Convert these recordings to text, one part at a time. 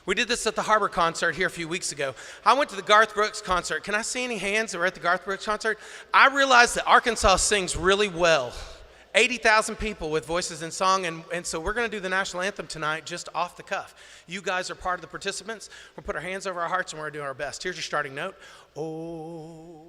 We did this at the HAR-BER concert here a few weeks ago. I went to the Garth Brooks concert. Can I see any hands that were at the Garth Brooks concert? I realized that Arkansas sings really well. 80,000 people with voices in song, and so we're going to do the national anthem tonight just off the cuff. You guys are part of the participants. We'll put our hands over our hearts and we're going to do our best. Here's your starting note. Oh.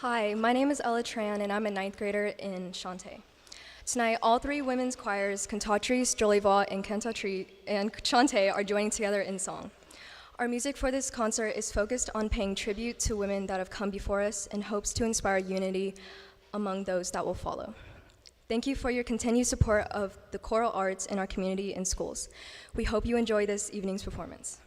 Hi, my name is Ella Tran, and I'm a ninth grader in Shantae. Tonight, all three women's choirs, Cantatrice, Jolivet, and Shantae, are joining together in song. Our music for this concert is focused on paying tribute to women that have come before us and hopes to inspire unity among those that will follow. Thank you for your continued support of the choral arts in our community and schools. We hope you enjoy this evening's performance.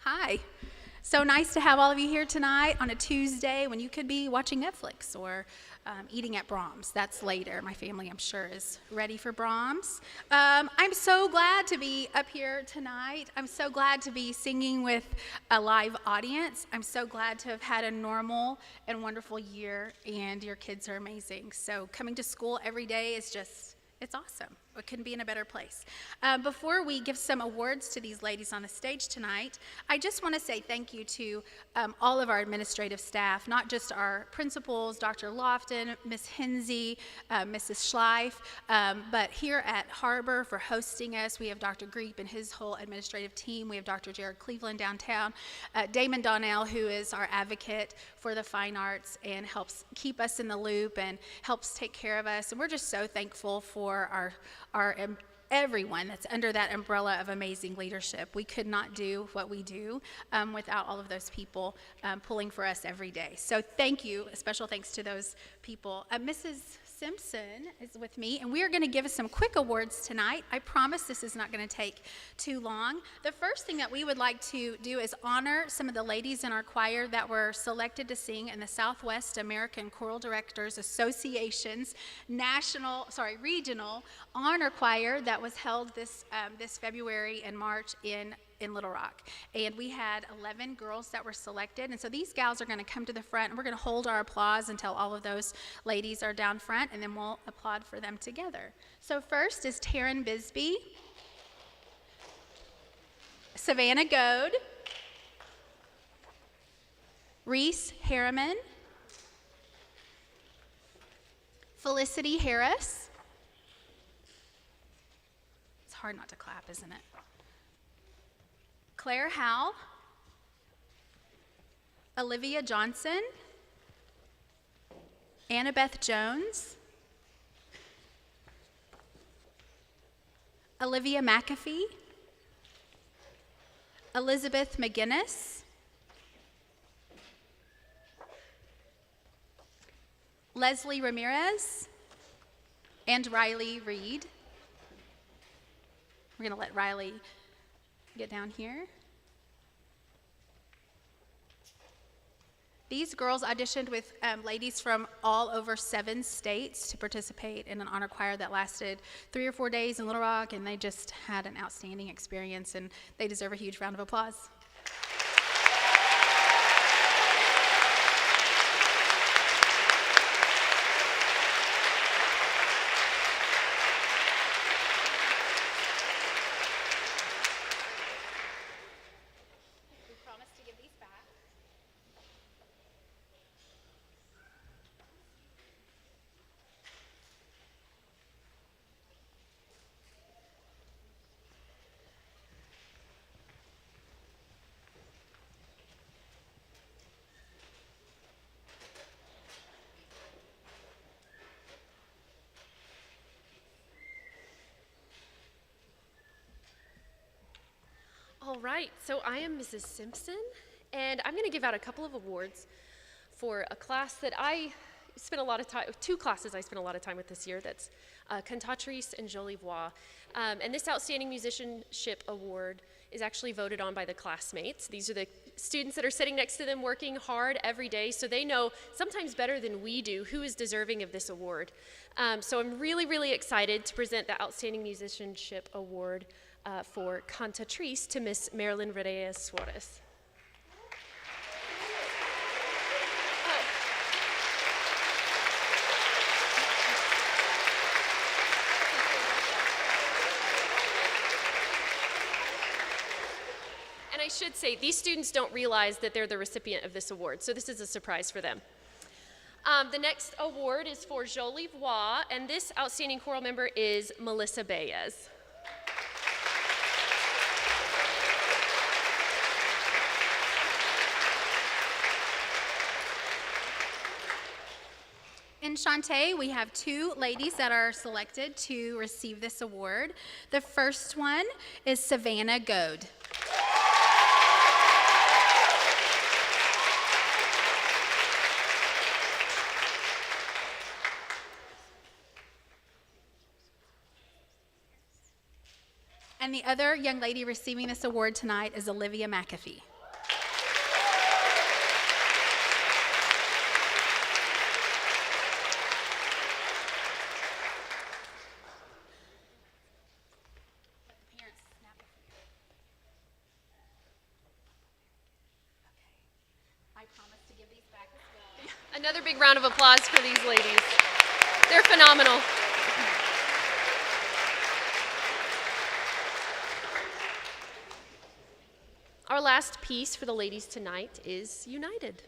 Hi. So nice to have all of you here tonight on a Tuesday when you could be watching Netflix or eating at Brahms. That's later. My family, I'm sure, is ready for Brahms. I'm so glad to be up here tonight. I'm so glad to be singing with a live audience. I'm so glad to have had a normal and wonderful year, and your kids are amazing. So coming to school every day is just, it's awesome. It couldn't be in a better place. Before we give some awards to these ladies on the stage tonight, I just want to say thank you to all of our administrative staff, not just our principals, Dr. Lofton, Ms. Hinsey, Mrs. Schleif, but here at HAR-BER for hosting us. We have Dr. Greep and his whole administrative team. We have Dr. Jared Cleveland downtown, Damon Donnell, who is our advocate for the fine arts and helps keep us in the loop and helps take care of us. And we're just so thankful for everyone that's under that umbrella of amazing leadership. We could not do what we do without all of those people pulling for us every day. So thank you. A special thanks to those people. Mrs. Simpson is with me, and we are going to give us some quick awards tonight. I promise this is not going to take too long. The first thing that we would like to do is honor some of the ladies in our choir that were selected to sing in the Southwest American Choral Directors Association's regional honor choir that was held this February and March in Little Rock. And we had 11 girls that were selected. And so these gals are going to come to the front, and we're going to hold our applause until all of those ladies are down front, and then we'll applaud for them together. So first is Taryn Bisbee, Savannah Goad, Reese Harriman, Felicity Harris. It's hard not to clap, isn't it? Claire Howell, Olivia Johnson, Annabeth Jones, Olivia McAfee, Elizabeth McGinnis, Leslie Ramirez, and Riley Reed. We're going to let Riley get down here. These girls auditioned with ladies from all over 7 states to participate in an honor choir that lasted 3 or 4 days in Little Rock, and they just had an outstanding experience, and they deserve a huge round of applause. We promise to give these back. All right, so I am Mrs. Simpson, and I'm going to give out a couple of awards for a class that I spent a lot of time, 2 classes I spent a lot of time with this year. That's Cantatrice and Jolie Voix. And this Outstanding Musicianship Award is actually voted on by the classmates. These are the students that are sitting next to them working hard every day, so they know sometimes better than we do who is deserving of this award. So I'm really, really excited to present the Outstanding Musicianship Award for Cantatrice to Miss Marilyn Reyes Suarez. And I should say, these students don't realize that they're the recipient of this award, so this is a surprise for them. The next award is for Jolie Voix, and this outstanding choral member is Melissa Baez. In Shantae, we have 2 ladies that are selected to receive this award. The first one is Savannah Goad. And the other young lady receiving this award tonight is Olivia McAfee. Another big round of applause for these ladies. They're phenomenal. Our last piece for the ladies tonight is United.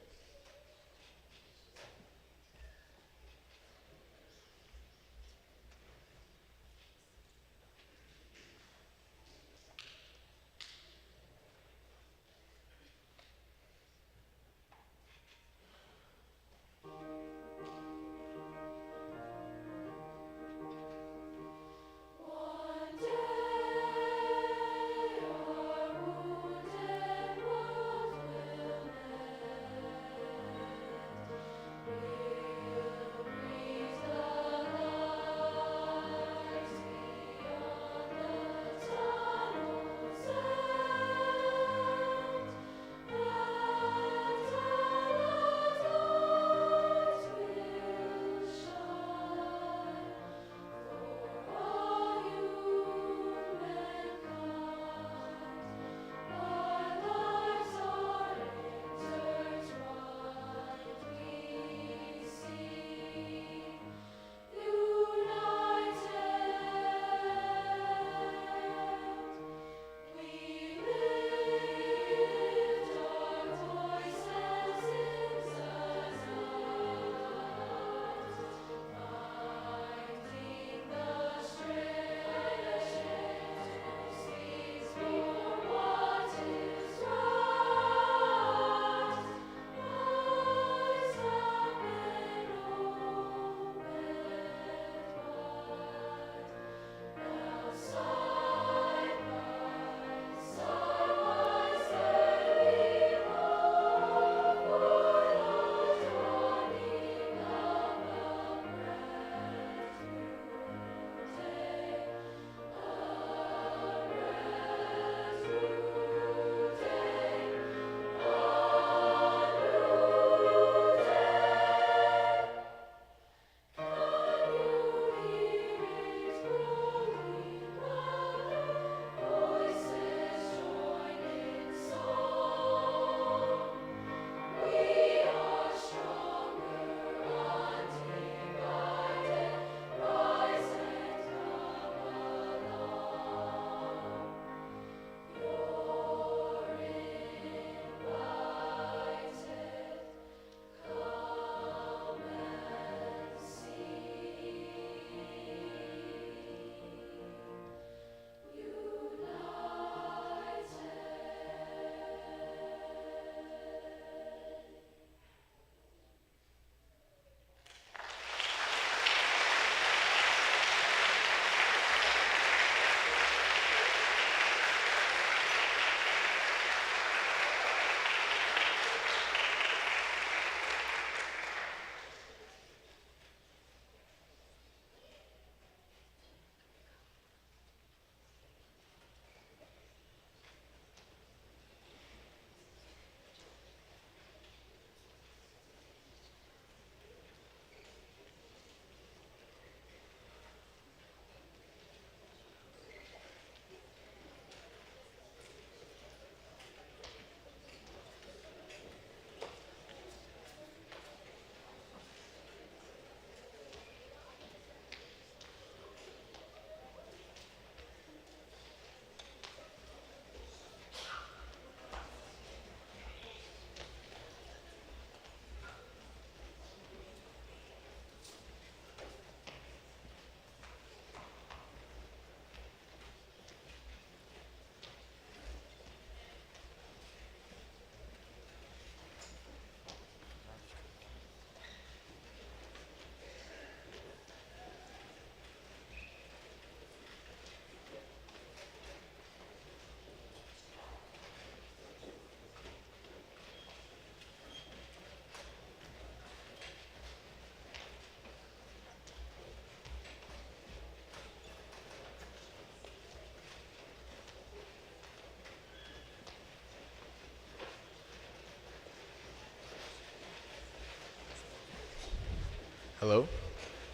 Hello?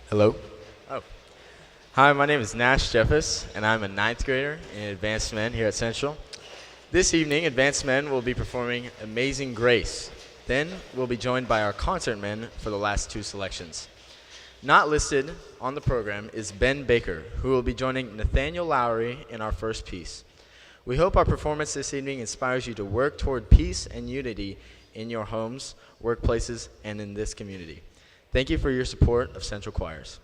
Hello? Oh. Hi, my name is Nash Jeffus, and I'm a ninth grader in Advanced Men here at Central. This evening, Advanced Men will be performing Amazing Grace. Then we'll be joined by our concert men for the last two selections. Not listed on the program is Ben Baker, who will be joining Nathaniel Lowry in our first piece. We hope our performance this evening inspires you to work toward peace and unity in your homes, workplaces, and in this community. Thank you for your support of Central Choirs.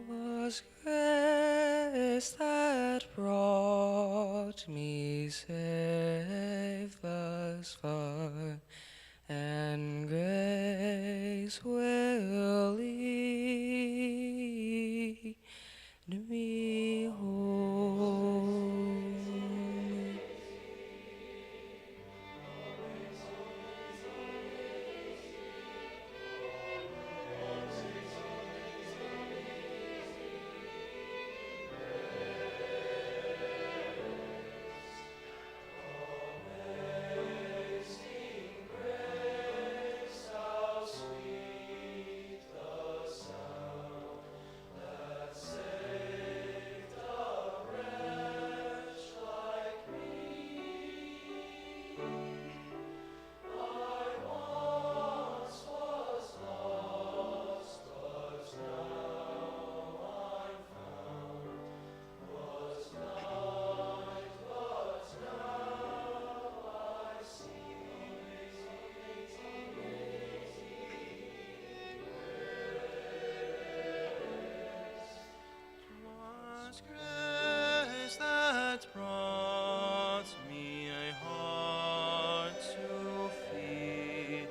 Was grace that brought me safe thus far, and grace will lead me home. Was grace that brought me a heart to feed,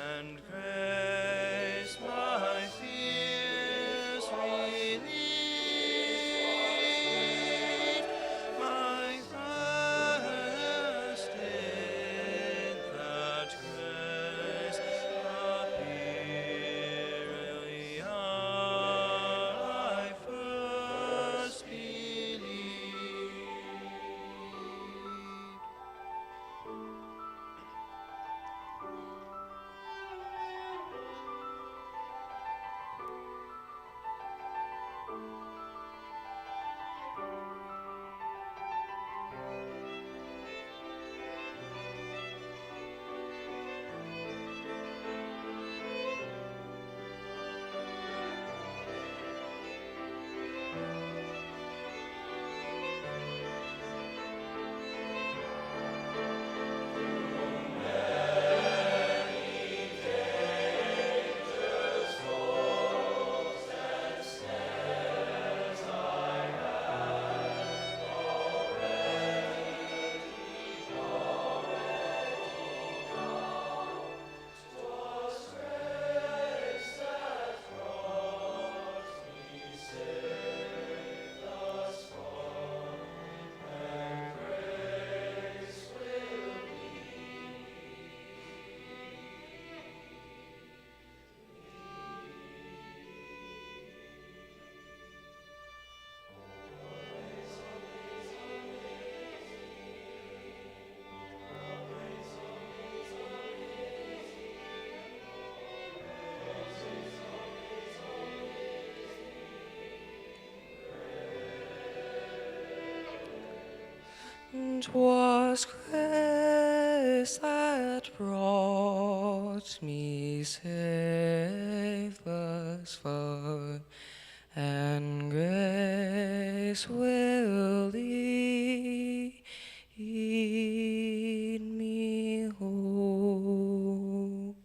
and grace my fears relieved, my thirst in that grace appear early I first believed. Twas grace that brought me safe thus far, and grace will lead me home.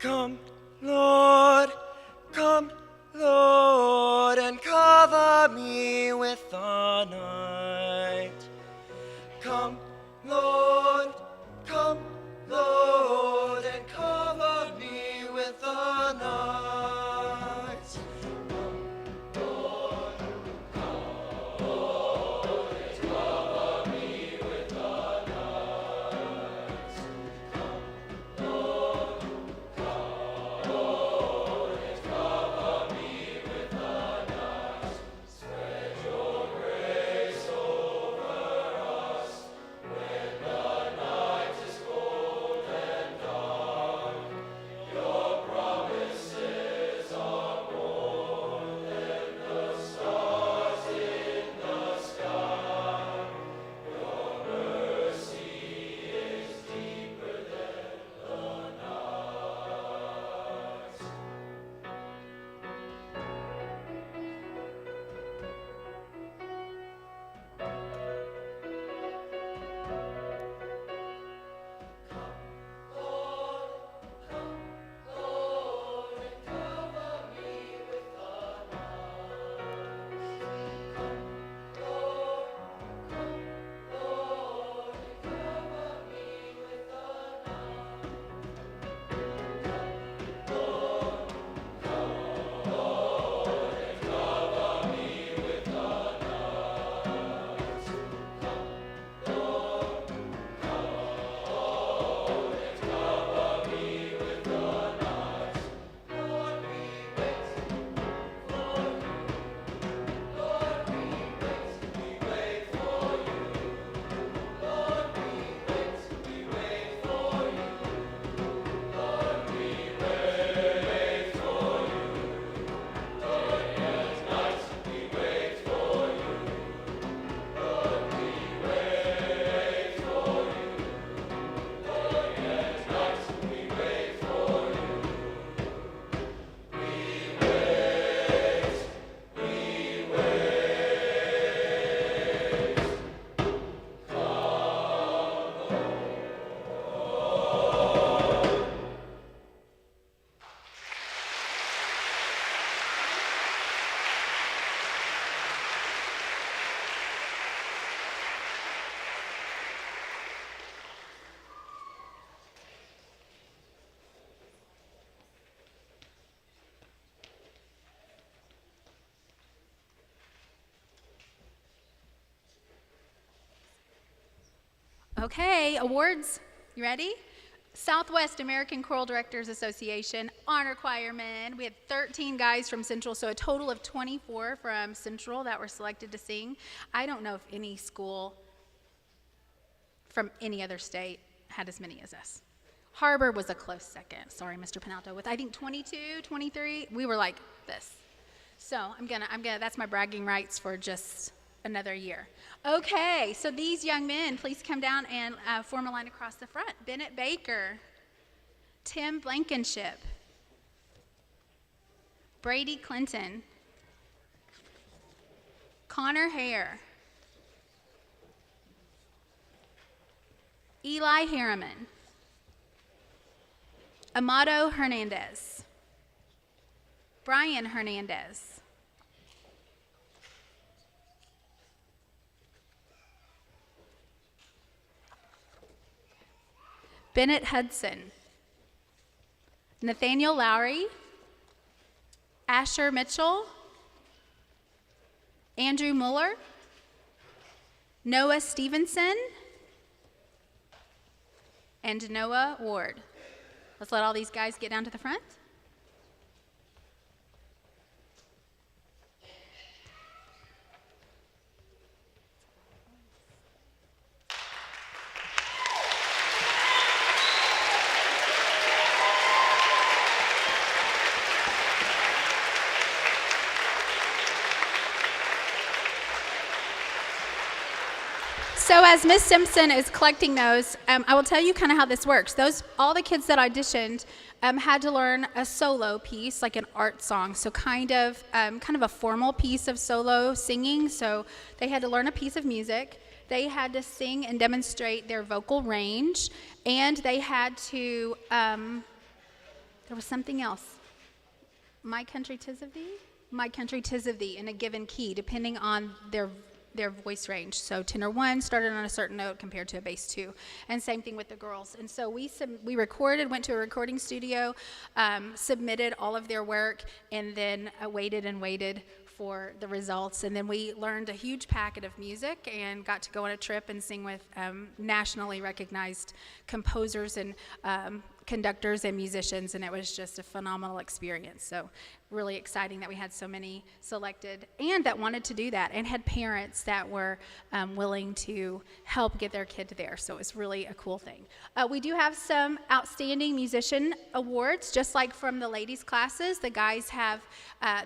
Come, Lord, come, Lord, and cover me with the night. Come, Lord, and cover me with the night. Okay, awards. You ready? Southwest American Choral Directors Association honor choirmen. We had 13 guys from Central, so a total of 24 from Central that were selected to sing. I don't know if any school from any other state had as many as us. HAR-BER was a close second. Sorry, Mr. Penalto, with I think 22, 23. We were like this. So I'm gonna. That's my bragging rights for just another year. Okay, so these young men, please come down and form a line across the front. Bennett Baker, Tim Blankenship, Brady Clinton, Connor Hare, Eli Harriman, Amado Hernandez, Brian Hernandez, Bennett Hudson, Nathaniel Lowry, Asher Mitchell, Andrew Mueller, Noah Stevenson, and Noah Ward. Let's let all these guys get down to the front. So as Miss Simpson is collecting those, I will tell you kind of how this works. All the kids that auditioned had to learn a solo piece, like an art song, so kind of a formal piece of solo singing. So they had to learn a piece of music. They had to sing and demonstrate their vocal range, and they had to There was something else. My Country 'Tis of Thee? My Country 'Tis of Thee in a given key, depending on their voice range. So tenor 1 started on a certain note compared to a bass 2, and same thing with the girls. And so we recorded, went to a recording studio, submitted all of their work, and then waited and waited for the results. And then we learned a huge packet of music and got to go on a trip and sing with nationally recognized composers and conductors and musicians, and it was just a phenomenal experience. So really exciting that we had so many selected and that wanted to do that, and had parents that were willing to help get their kid there. So it was really a cool thing. We do have some outstanding musician awards, just like from the ladies' classes. The guys have,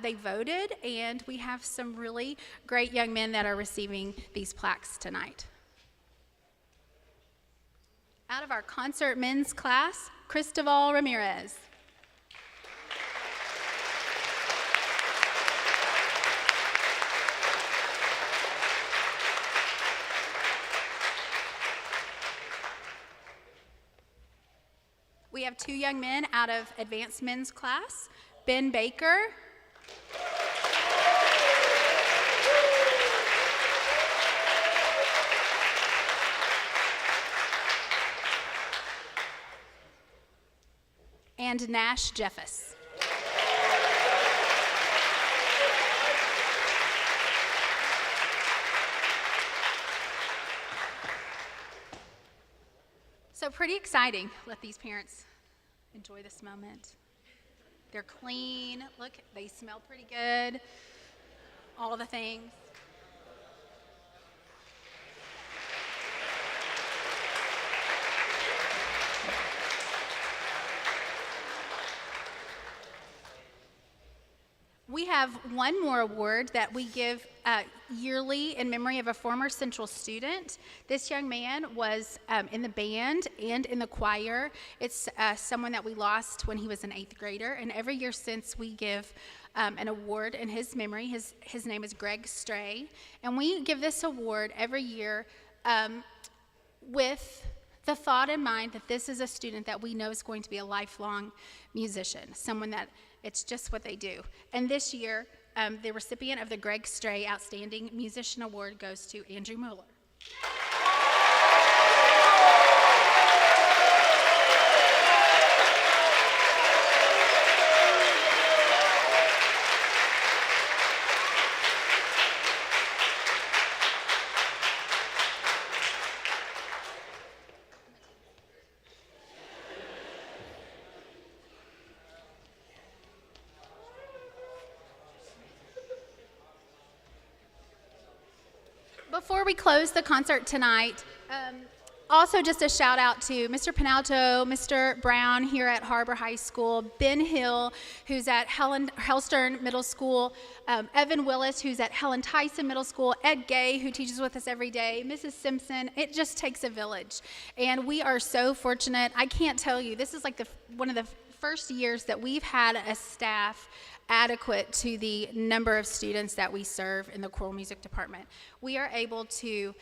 they voted, and we have some really great young men that are receiving these plaques tonight. Out of our concert men's class, Cristobal Ramirez. We have 2 young men out of advanced men's class, Ben Baker and Nash Jeffus. So pretty exciting. Let these parents enjoy this moment. They're clean. Look, they smell pretty good. All the things. We have one more award that we give yearly in memory of a former Central student. This young man was in the band and in the choir. It's someone that we lost when he was an 8th grader, and every year since we give an award in his memory. His name is Greg Stray, and we give this award every year with the thought in mind that this is a student that we know is going to be a lifelong musician, someone that it's just what they do. And this year, the recipient of the Greg Stray Outstanding Musician Award goes to Andrew Mueller. Before we close the concert tonight, also just a shout out to Mr. Penalto, Mr. Brown here at Har-BER High School, Ben Hill, who's at Hellstern Middle School, Evan Willis, who's at Helen Tyson Middle School, Ed Gay, who teaches with us every day, Mrs. Simpson. It just takes a village. And we are so fortunate. I can't tell you, this is like one of the first years that we've had a staff adequate to the number of students that we serve in the choral music department. We are able to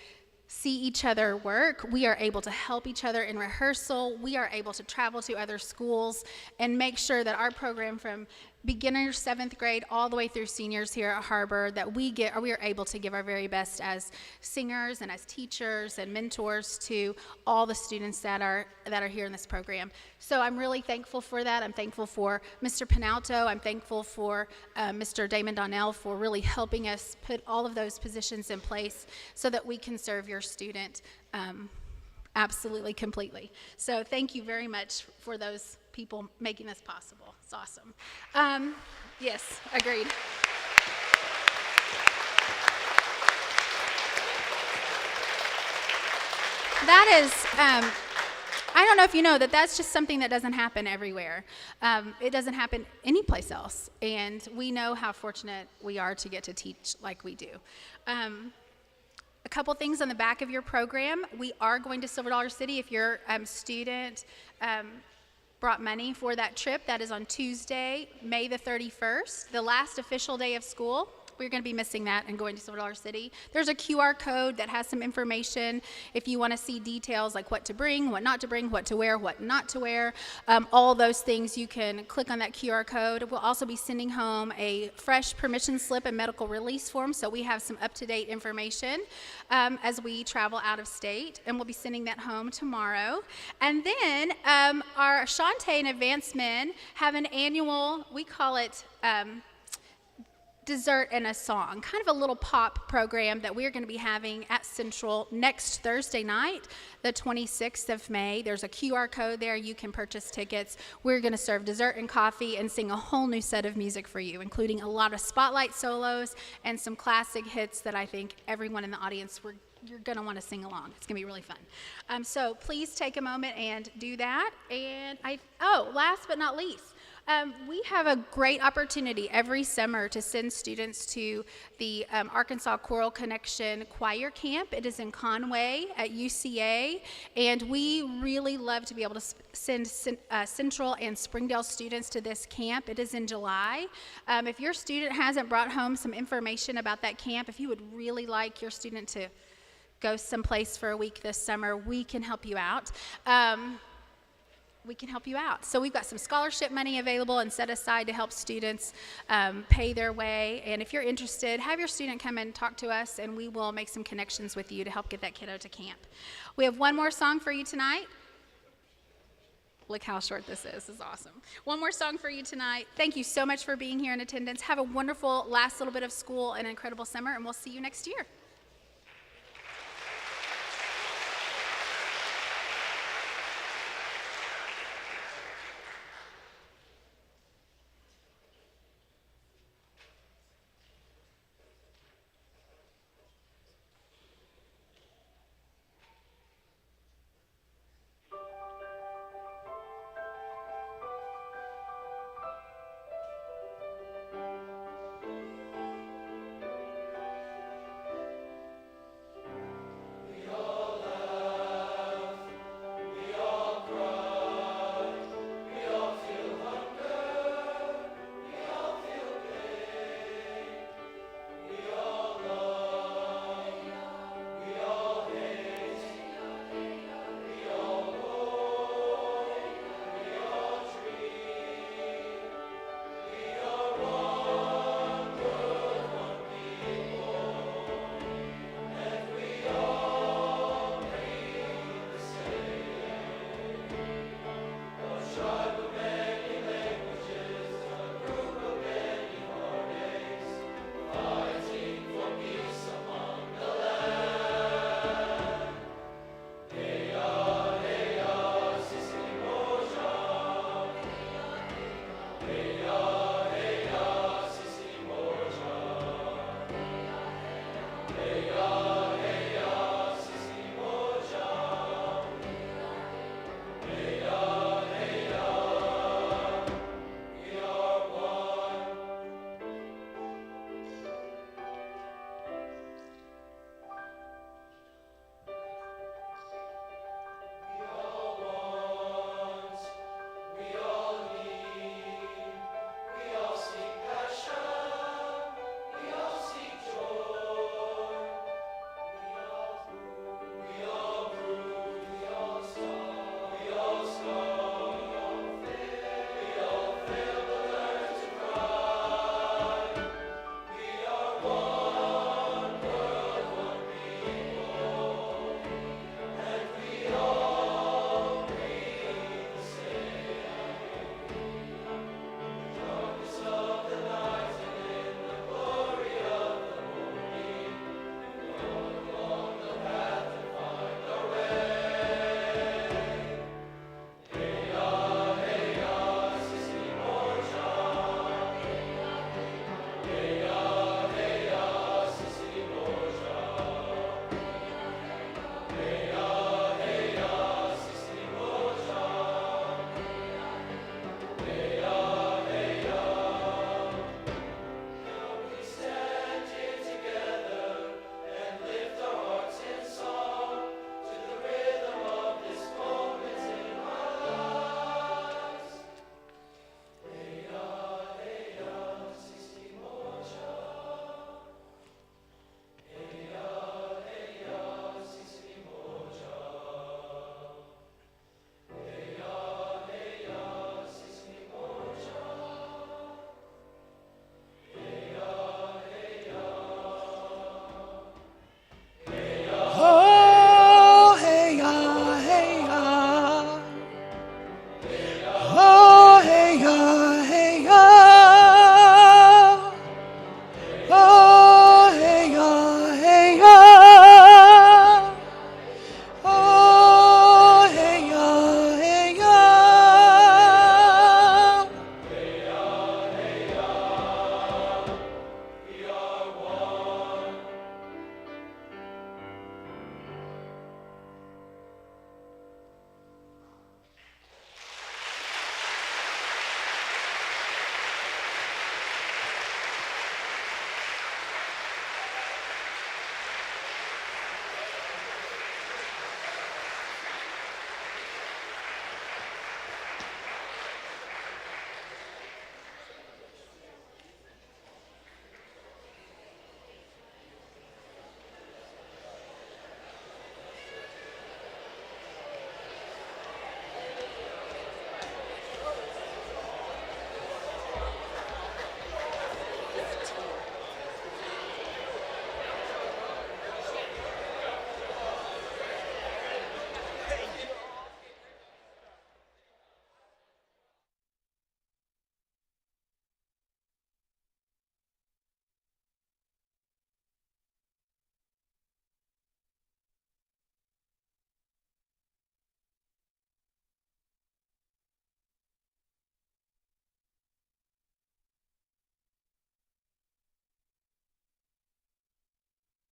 see each other work. We are able to help each other in rehearsal. We are able to travel to other schools and make sure that our program from beginners, 7th grade, all the way through seniors here at Har-BER, that we are able to give our very best as singers and as teachers and mentors to all the students that are here in this program. So I'm really thankful for that. I'm thankful for Mr. Penalto. I'm thankful for Mr. Damon Donnell for really helping us put all of those positions in place so that we can serve your student absolutely completely. So thank you very much for those people making this possible. It's awesome. Yes, agreed. That is, I don't know if you know that that's just something that doesn't happen everywhere. It doesn't happen anyplace else. And we know how fortunate we are to get to teach like we do. A couple things on the back of your program. We are going to Silver Dollar City. If your student brought money for that trip, that is on Tuesday, May the 31st, the last official day of school. We're going to be missing that and going to Silver Dollar City. There's a QR code that has some information if you want to see details like what to bring, what not to bring, what to wear, what not to wear. All those things, you can click on that QR code. We'll also be sending home a fresh permission slip and medical release form, so we have some up-to-date information as we travel out of state, and we'll be sending that home tomorrow. And then our Shantae and Advanced Men have an annual, we call it Dessert and a Song, kind of a little pop program that we're going to be having at Central next Thursday night, the 26th of May. There's a QR code there. You can purchase tickets. We're going to serve dessert and coffee and sing a whole new set of music for you, including a lot of spotlight solos and some classic hits that I think everyone in the audience you're going to want to sing along. It's going to be really fun. So please take a moment and do that. And last but not least, we have a great opportunity every summer to send students to the Arkansas Choral Connection Choir Camp. It is in Conway at UCA, and we really love to be able to send Central and Springdale students to this camp. It is in July. If your student hasn't brought home some information about that camp, if you would really like your student to go someplace for a week this summer, we can help you out. So we've got some scholarship money available and set aside to help students pay their way. And if you're interested, have your student come and talk to us, and we will make some connections with you to help get that kiddo to camp. We have one more song for you tonight. Look how short this is. This is awesome. One more song for you tonight. Thank you so much for being here in attendance. Have a wonderful last little bit of school and an incredible summer, and we'll see you next year.